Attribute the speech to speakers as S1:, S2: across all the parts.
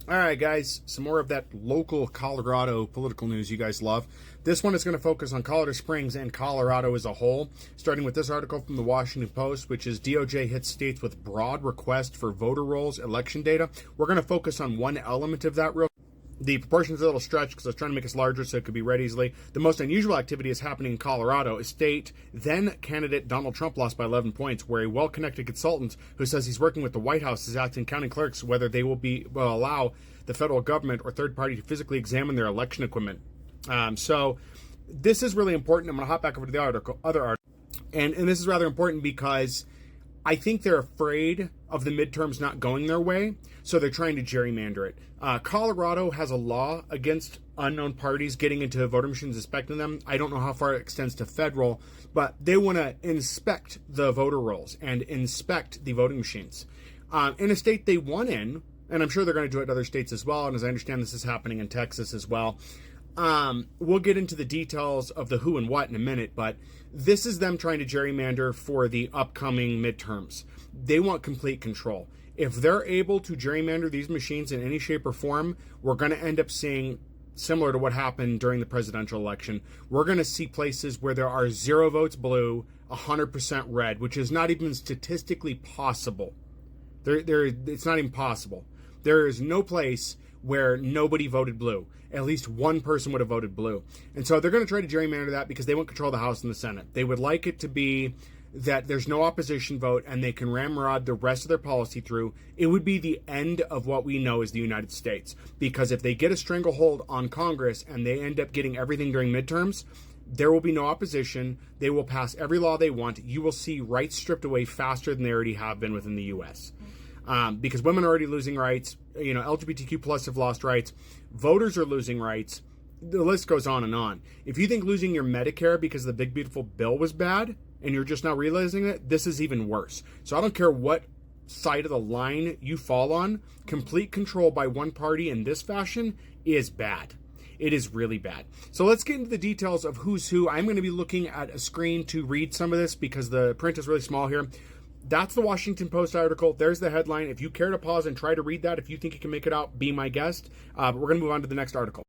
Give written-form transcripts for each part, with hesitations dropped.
S1: All right, guys, some more of that local Colorado political news you guys love. This one is going to focus on Colorado Springs and Colorado as a whole, starting with this article from the Washington Post, which is DOJ hits states with broad request for voter rolls election data. We're going to focus on one element of that real. The proportion's a little stretched because I was trying to make this larger so it could be read easily. The most unusual activity is happening in Colorado, a state then candidate Donald Trump lost by 11 points, where a well-connected consultant who says he's working with the White House is asking county clerks whether they will allow the federal government or third party to physically examine their election equipment. So this is really important. I'm going to hop back over to the other article. And this is rather important because I think they're afraid of the midterms not going their way, so they're trying to gerrymander it. Colorado has a law against unknown parties getting into voter machines, inspecting them. I don't know how far it extends to federal, but they want to inspect the voter rolls and inspect the voting machines. In a state they won in, and I'm sure they're going to do it in other states as well, and as I understand this is happening in Texas as well. We'll get into the details of the who and what in a minute, but this is them trying to gerrymander for the upcoming midterms. They want complete control. If they're able to gerrymander these machines in any shape or form, we're going to end up seeing similar to what happened during the presidential election. We're going to see places where there are 0 votes blue, 100% red, which is not even statistically possible. It's not even possible. There is no place where nobody voted blue. At least one person would have voted blue. And so they're going to try to gerrymander that because they want control of the House and the Senate. They would like it to be that there's no opposition vote and they can ramrod the rest of their policy through. It would be the end of what we know as the United States. Because if they get a stranglehold on Congress and they end up getting everything during midterms, there will be no opposition. They will pass every law they want. You will see rights stripped away faster than they already have been within the U.S. Because women are already losing rights. LGBTQ plus have lost rights. Voters are losing rights. The list goes on and on. If you think losing your Medicare because the big beautiful bill was bad and you're just now realizing it, this is even worse. So I don't care what side of the line you fall on. Complete control by one party in this fashion is bad. It is really bad. So let's get into the details of who's who. I'm going to be looking at a screen to read some of this because the print is really small here. That's the Washington Post article. There's the headline. If you care to pause and try to read that, if you think you can make it out, be my guest. But we're going to move on to the next article.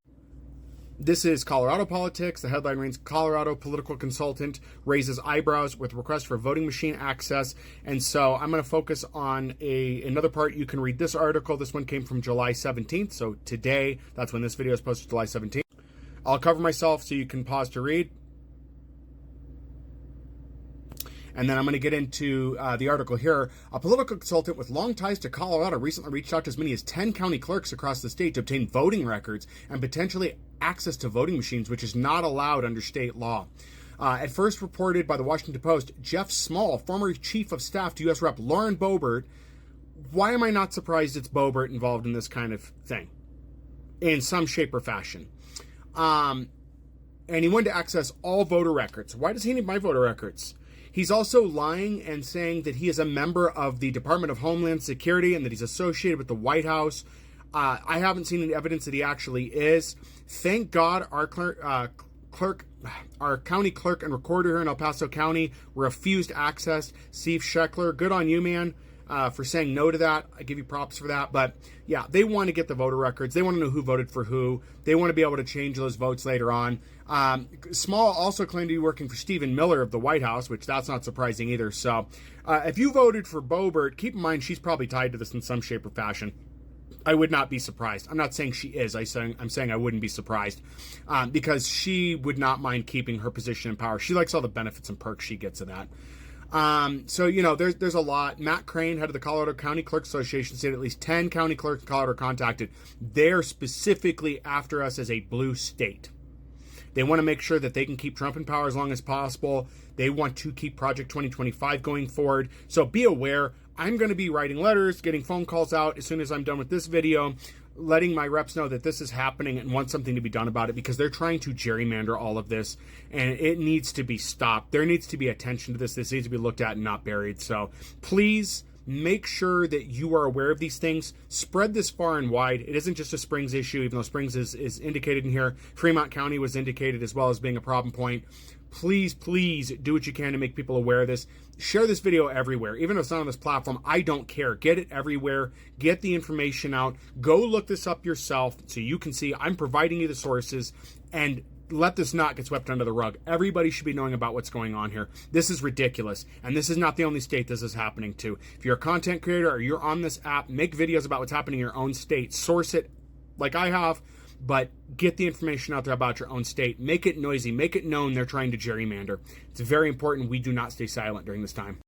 S1: This is Colorado politics. The headline reads, Colorado political consultant raises eyebrows with request for voting machine access. And so I'm going to focus on another part. You can read this article. This one came from July 17th. So today, that's when this video is posted, July 17th. I'll cover myself so you can pause to read. And then I'm going to get into the article here. A political consultant with long ties to Colorado recently reached out to as many as 10 county clerks across the state to obtain voting records and potentially access to voting machines, which is not allowed under state law. At first reported by the Washington Post, Jeff Small, former chief of staff to U.S. Rep. Lauren Boebert. Why am I not surprised it's Boebert involved in this kind of thing? In some shape or fashion. And he wanted to access all voter records. Why does he need my voter records? He's also lying and saying that he is a member of the Department of Homeland Security and that he's associated with the White House. I haven't seen any evidence that he actually is. Thank God our county clerk and recorder here in El Paso County refused access. Steve Scheckler, good on you, man, for saying no to that. I give you props for that. But yeah, they want to get the voter records. They want to know who voted for who. They want to be able to change those votes later on. Small also claimed to be working for Stephen Miller of the White House, which that's not surprising either. So if you voted for Boebert, keep in mind she's probably tied to this in some shape or fashion. I would not be surprised. I'm not saying she is. I'm saying I wouldn't be surprised because she would not mind keeping her position in power. She likes all the benefits and perks she gets of that. So, there's a lot. Matt Crane, head of the Colorado County Clerks Association, said at least 10 county clerks in Colorado are contacted. They're specifically after us as a blue state. They want to make sure that they can keep Trump in power as long as possible. They want to keep Project 2025 going forward. So be aware, I'm going to be writing letters, getting phone calls out as soon as I'm done with this video, letting my reps know that this is happening and want something to be done about it because they're trying to gerrymander all of this and it needs to be stopped. There needs to be attention to this. This needs to be looked at and not buried. So please make sure that you are aware of these things. Spread this far and wide. It isn't just a Springs issue, even though Springs is indicated in here. Fremont County was indicated as well as being a problem point. Please, please do what you can to make people aware of this. Share this video everywhere. Even if it's not on this platform, I don't care. Get it everywhere. Get the information out. Go look this up yourself so you can see I'm providing you the sources, and let this not get swept under the rug. Everybody should be knowing about what's going on here. This is ridiculous, and this is not the only state this is happening to. If you're a content creator or you're on this app, make videos about what's happening in your own state. Source it like I have, but get the information out there about your own state. Make it noisy. Make it known they're trying to gerrymander. It's very important we do not stay silent during this time.